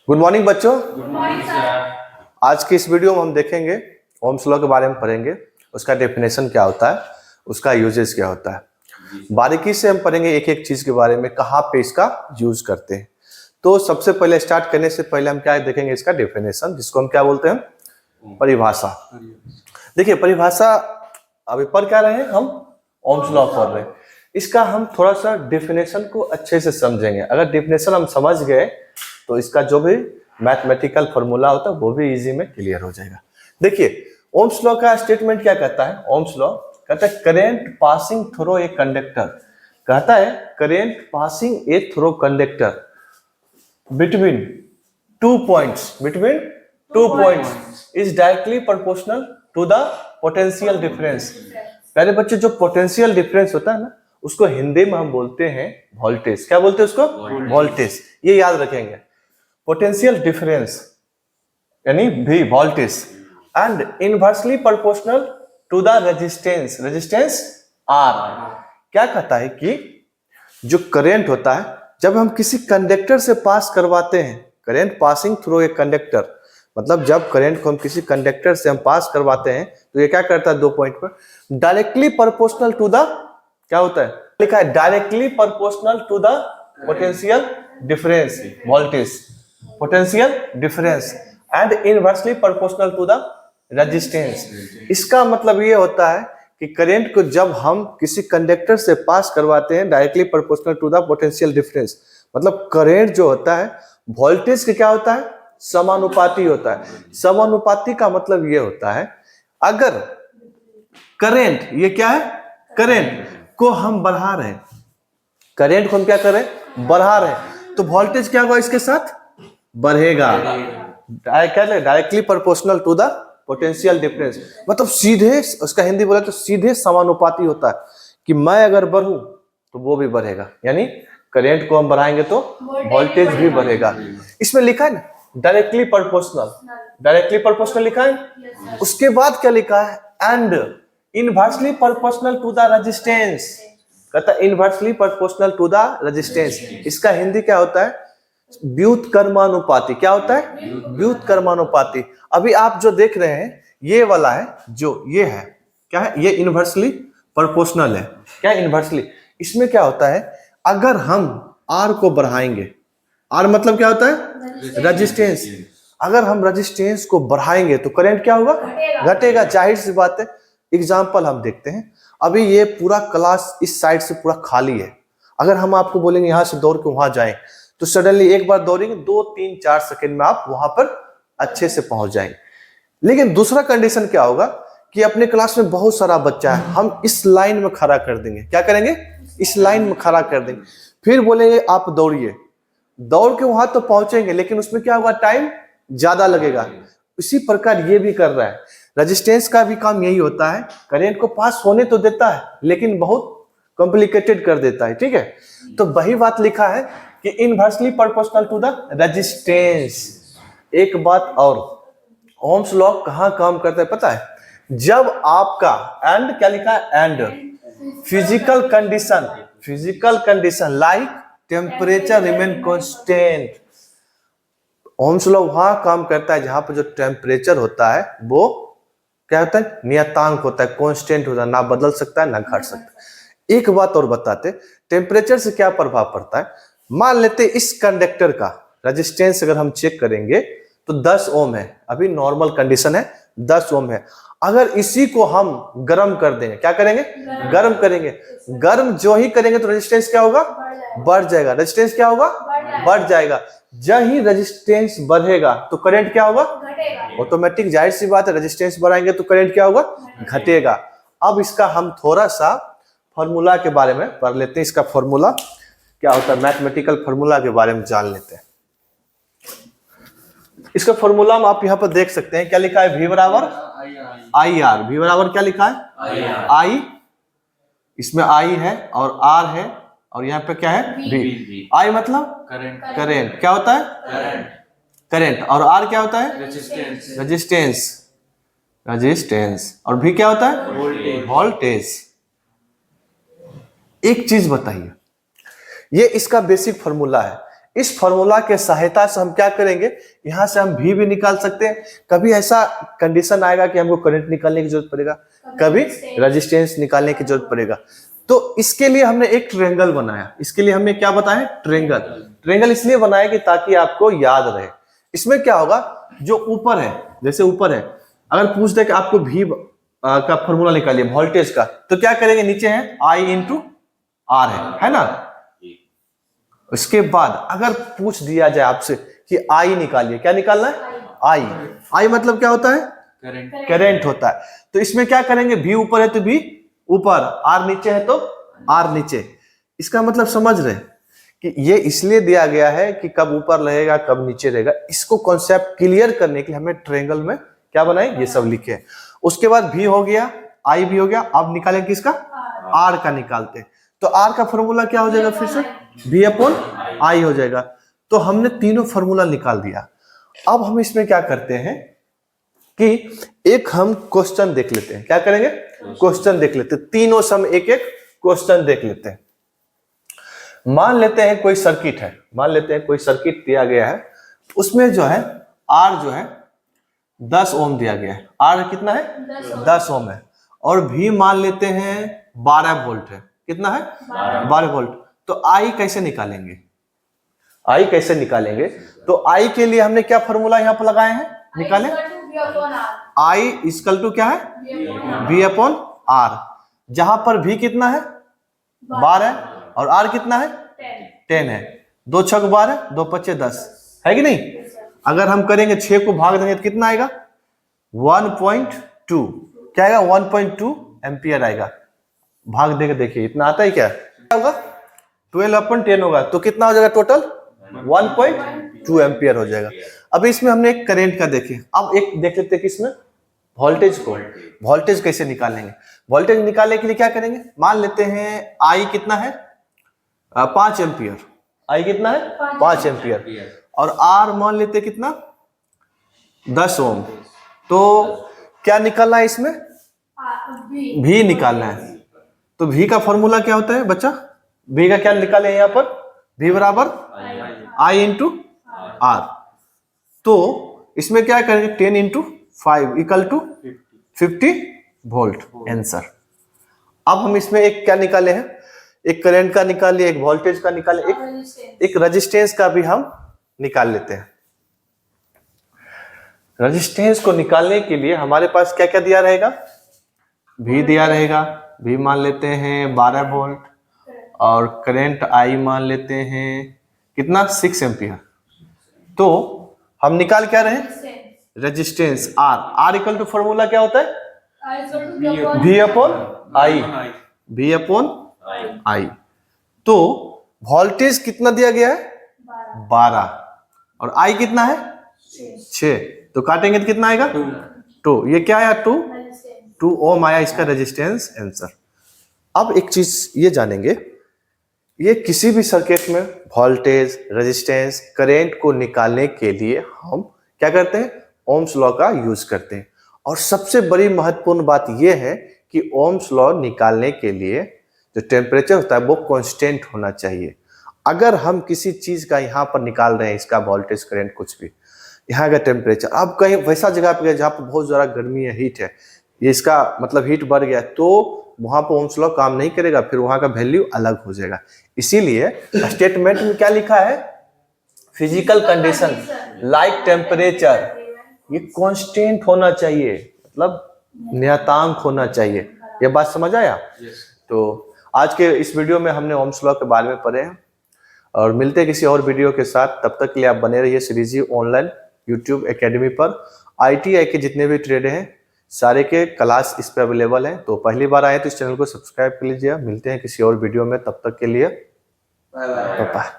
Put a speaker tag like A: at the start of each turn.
A: Good morning बच्चों।
B: Good morning sir.
A: आज की इस वीडियो में हम देखेंगे ओम्स लॉ के बारे में पढ़ेंगे, उसका डेफिनेशन क्या होता है, उसका यूजेस क्या होता है। बारीकी से हम पढ़ेंगे एक एक चीज के बारे में, कहाँ पे इसका यूज करते हैं। तो सबसे पहले स्टार्ट करने से पहले हम क्या देखेंगे, इसका डेफिनेशन, जिसको हम क्या बोलते हैं, परिभाषा। देखिए परिभाषा अभी पढ़ क्या रहे हैं हम, ओम्स लॉ पढ़ रहे हैं। इसका हम थोड़ा सा डेफिनेशन को अच्छे से समझेंगे। अगर डेफिनेशन हम समझ गए तो इसका जो भी मैथमेटिकल फॉर्मूला होता है वो भी इजी में क्लियर हो जाएगा। देखिए ओम्स लॉ का स्टेटमेंट क्या कहता है, ओम्स लॉ कहता है current passing through a conductor, कहता है current passing A through conductor between 2 points is directly proportional to the potential difference। पहले बच्चे जो पोटेंशियल डिफरेंस होता है ना, उसको हिंदी में हम बोलते हैं वोल्टेज। क्या बोलते हैं उसको? वोल्टेज। ये याद रखेंगे, पोटेंशियल डिफरेंस यानी भी voltage and inversely proportional to the resistance R. क्या कहता है कि जो करंट होता है जब हम किसी कंडक्टर से पास करवाते हैं, current passing through a conductor, मतलब जब करंट को हम किसी कंडक्टर से हम पास करवाते हैं तो ये क्या करता है, 2 पॉइंट पर डायरेक्टली प्रोपोर्शनल टू द, क्या होता है लिखा है, directly proportional to the potential difference voltage, potential difference and inversely proportional to the resistance. इसका मतलब ये होता है कि करंट को जब हम किसी कंडक्टर से पास करवाते हैं directly proportional to the potential difference, मतलब करंट जो होता है वोल्टेज के क्या होता है, समानुपाती होता है। समानुपाती का मतलब ये होता है अगर करंट, ये क्या है, करंट को हम बढ़ा रहे हैं, करंट को हम क्या कर रहे हैं, बढ़ा रहे हैं, तो वोल्टेज क्या होगा, इसके साथ बढ़ेगा। Directly proportional to the potential difference, मतलब सीधे, उसका हिंदी बोला तो सीधे समानुपाती होता है कि मैं अगर बढ़ूं तो वो भी बढ़ेगा, यानी करंट को हम बढ़ाएंगे तो वोल्टेज भी बढ़ेगा। इसमें लिखा है ना डायरेक्टली प्रोपोर्शनल, डायरेक्टली प्रोपोर्शनल लिखा है। उसके बाद क्या लिखा है, and inversely proportional to the resistance, कहता है inversely proportional to the resistance. इसका हिंदी क्या होता है, व्युत्क्रमानुपाती। क्या होता है, व्युत्क्रमानुपाती। अभी आप जो देख रहे हैं ये वाला है, जो ये है क्या है, ये इनवर्सली प्रोपोर्शनल है। क्या इनवर्सली, इसमें क्या होता है अगर हम R को बढ़ाएंगे, R मतलब क्या होता है, रेजिस्टेंस, अगर हम रेजिस्टेंस को बढ़ाएंगे तो करंट क्या होगा, घटेगा। जाहिर सी बात है, एग्जाम्पल हम देखते हैं। अभी ये पूरा क्लास इस साइड से पूरा खाली है, अगर हम आपको बोलेंगे यहां से दौड़ के वहां जाएं तो सडनली एक बार दौड़ेंगे 2 3 4 सेकंड में आप वहां पर अच्छे से पहुंच जाएंगे। लेकिन दूसरा कंडीशन क्या होगा कि अपने क्लास में बहुत सारा बच्चा है, हम इस लाइन में खड़ा कर देंगे। क्या करेंगे, इस लाइन में खड़ा कर देंगे, फिर बोलेंगे आप दौड़िए, दौड़ के वहां तो पहुंचेंगे लेकिन उसमें क्या होगा, टाइम ज्यादा लगेगा। इसी प्रकार ये भी कर रहा है, रेजिस्टेंस का भी काम यही होता है, करंट को पास होने तो देता है लेकिन बहुत कॉम्प्लिकेटेड कर देता है। ठीक है, तो वही बात लिखा है कि inversely proportional to the resistance. एक बात और, ओम्स लॉ कहां काम करता है पता है, जब आपका एंड, क्या लिखा है, and physical condition like temperature remain constant. Ohm's law वहां काम करता है जहां पर जो टेम्परेचर होता है वो क्या होता है, नियतांक होता है, कांस्टेंट होता है, ना बदल सकता है ना घट सकता है। एक बात और बताते, टेम्परेचर से क्या प्रभाव पड़ता है। मान लेते इस कंडक्टर का रेजिस्टेंस अगर हम चेक करेंगे तो 10 ओम है, अभी नॉर्मल कंडीशन है 10 ओम है। अगर इसी को हम गर्म कर देंगे, क्या करेंगे, गर्म करेंगे, गर्म जो ही करेंगे तो रेजिस्टेंस क्या होगा, बढ़ जाएगा। रेजिस्टेंस क्या होगा, बढ़ जाएगा। जब ही रेजिस्टेंस बढ़ेगा तो करंट क्या होगा, ऑटोमेटिक, जाहिर सी बात है, रेजिस्टेंस बढ़ाएंगे तो करंट क्या होगा, घटेगा। अब इसका हम थोड़ा सा फॉर्मूला के बारे में पढ़ लेते हैं, इसका फॉर्मूला क्या होता है, मैथमेटिकल फॉर्मूला के बारे में जान लेते हैं। इसका फॉर्मूला हम आप यहाँ पर देख सकते हैं, क्या लिखा है, V बराबर आई आर। V बराबर क्या लिखा है, आई, इसमें I है और R है और यहाँ पे क्या है, V। I मतलब करंट, क्या होता है, करंट, और R क्या होता है, रेजिस्टेंस, और V क्या होता है, वोल्टेज। एक चीज बताइए, ये इसका बेसिक फॉर्मूला है, इस फॉर्मूला के सहायता से हम क्या करेंगे, यहां से हम भी निकाल सकते हैं। कभी ऐसा कंडीशन आएगा कि हमको करंट निकालने की जरूरत पड़ेगा, कभी रेजिस्टेंस निकालने की जरूरत पड़ेगा। तो इसके लिए हमने एक ट्रायंगल बनाया। इसके लिए हमने क्या बताया, ट्रायंगल। ट्रायंगल इसलिए बनाया कि ताकि आपको याद रहे। इसमें क्या होगा, जो ऊपर है, जैसे ऊपर है, अगर पूछ दे कि आपको भी का फॉर्मूला निकालिए वोल्टेज का, तो क्या करेंगे, नीचे है आई इंटू आर है ना। उसके बाद अगर पूछ दिया जाए आपसे कि आई निकालिए, क्या निकालना है, आई। आई मतलब क्या होता है, करंट होता है। तो इसमें क्या करेंगे, भी ऊपर है तो भी ऊपर, आर नीचे है तो आर नीचे। इसका मतलब समझ रहे कि ये इसलिए दिया गया है कि कब ऊपर रहेगा कब नीचे रहेगा। इसको कॉन्सेप्ट क्लियर करने के लिए हमें ट्रायंगल में क्या बनाए, ये सब लिखे। उसके बाद भी हो गया, आई भी हो गया। अब निकालें किसका, आर का निकालते हैं। तो आर का फॉर्मूला क्या हो जाएगा, फिर से भी अपॉन आई हो जाएगा। तो हमने तीनों फॉर्मूला निकाल दिया। अब हम इसमें क्या करते हैं कि एक हम क्वेश्चन देख लेते हैं। क्या करेंगे, क्वेश्चन देख लेते हैं। तीनों सम एक एक क्वेश्चन देख लेते हैं। मान लेते हैं कोई सर्किट है, मान लेते हैं कोई सर्किट दिया गया है, उसमें जो है आर जो है 10 ओम दिया गया है। आर कितना है, 10 ओम है। और भी मान लेते हैं 12 वोल्ट है। कितना है, 12 वोल्ट। तो आई कैसे निकालेंगे, आई कैसे निकालेंगे। तो आई के लिए हमने क्या फॉर्मूला यहाँ पर लगाए हैं, निकालें। आई इक्वल टू क्या है, वी अपॉन आर। जहां पर भी कितना है, 12 और आर कितना है, 10 है। 2 छक 12, 2 पच्चे 10 है कि नहीं। अगर हम करेंगे 6 को भाग देंगे तो कितना आएगा, 1.2। क्या आएगा, 1.2 एम्पियर आएगा। भाग देके देखिए इतना आता है क्या होगा, 12/10 होगा। तो कितना हो जाएगा टोटल, 1.2 एम्पियर हो जाएगा। अभी इसमें हमने एक करंट का देखे। अब एक देख लेते हैं कि इसमें वोल्टेज को, वोल्टेज कैसे निकालेंगे। वोल्टेज निकालने के लिए क्या करेंगे, मान लेते हैं आई कितना है, 5 एम्पियर। आई कितना है, 5 एम्पियर। और आर मान लेते हैं कितना, 10 ओम। तो क्या निकालना है इसमें, भी निकालना है। तो भी का फॉर्मूला क्या होता है बच्चा, भी का क्या निकाले यहाँ पर, भी बराबर आई इंटू आर। तो इसमें क्या करेंगे, 10 into 5 equal to 50 volt answer. अब हम इसमें एक क्या निकाले हैं, एक करंट का निकाले, एक वोल्टेज का निकाले, एक रेजिस्टेंस का भी हम निकाल लेते हैं। रेजिस्टेंस को निकालने के लिए हमारे पास क्या क्या दिया रहेगा, भी दिया रहेगा। भी मान लेते हैं 12 वोल्ट और करंट आई मान लेते हैं कितना, 6 एम्पियर। तो हम निकाल क्या रहे, resistance R. R equal to formula क्या होता है, भी अपॉन आई, भी अपॉन आई। तो वोल्टेज कितना दिया गया है, 12 और आई कितना है, 6। तो काटेंगे तो कितना आएगा, 2। ये क्या आया, 2 ओम आया इसका रेजिस्टेंस आंसर। अब एक चीज ये जानेंगे, ये किसी भी सर्किट में वोल्टेज, रेजिस्टेंस, करंट को निकालने के लिए हम क्या करते हैं, ओम्स लॉ का यूज करते हैं। और सबसे बड़ी महत्वपूर्ण बात यह है कि ओम्स लॉ निकालने के लिए जो टेम्परेचर होता है वो कांस्टेंट होना चाहिए। अगर हम किसी चीज का यहाँ पर निकाल रहे हैं, इसका वोल्टेज, करंट, कुछ भी, यहाँ का टेम्परेचर, अब कहीं वैसा जगह पे गए जहाँ पर बहुत ज्यादा गर्मी है, हीट है, ये इसका मतलब हीट बढ़ गया, तो वहां पर ओम्स लॉ काम नहीं करेगा, फिर वहां का वैल्यू अलग हो जाएगा। इसीलिए स्टेटमेंट में क्या लिखा है, फिजिकल कंडीशन लाइक टेम्परेचर, ये कांस्टेंट होना चाहिए, मतलब नियतांक होना चाहिए। ये बात समझ आया। तो आज के इस वीडियो में हमने ओम्स लॉ के बारे में पढ़े हैं और मिलते हैं किसी और वीडियो के साथ। तब तक के लिए आप बने रहिए श्रीजी ऑनलाइन यूट्यूब एकेडमी पर। ITI के जितने भी ट्रेड हैं सारे के क्लास इस पे अवेलेबल हैं। तो पहली बार आए तो इस चैनल को सब्सक्राइब कर लीजिए। मिलते हैं किसी और वीडियो में, तब तक के लिए बाय बाय।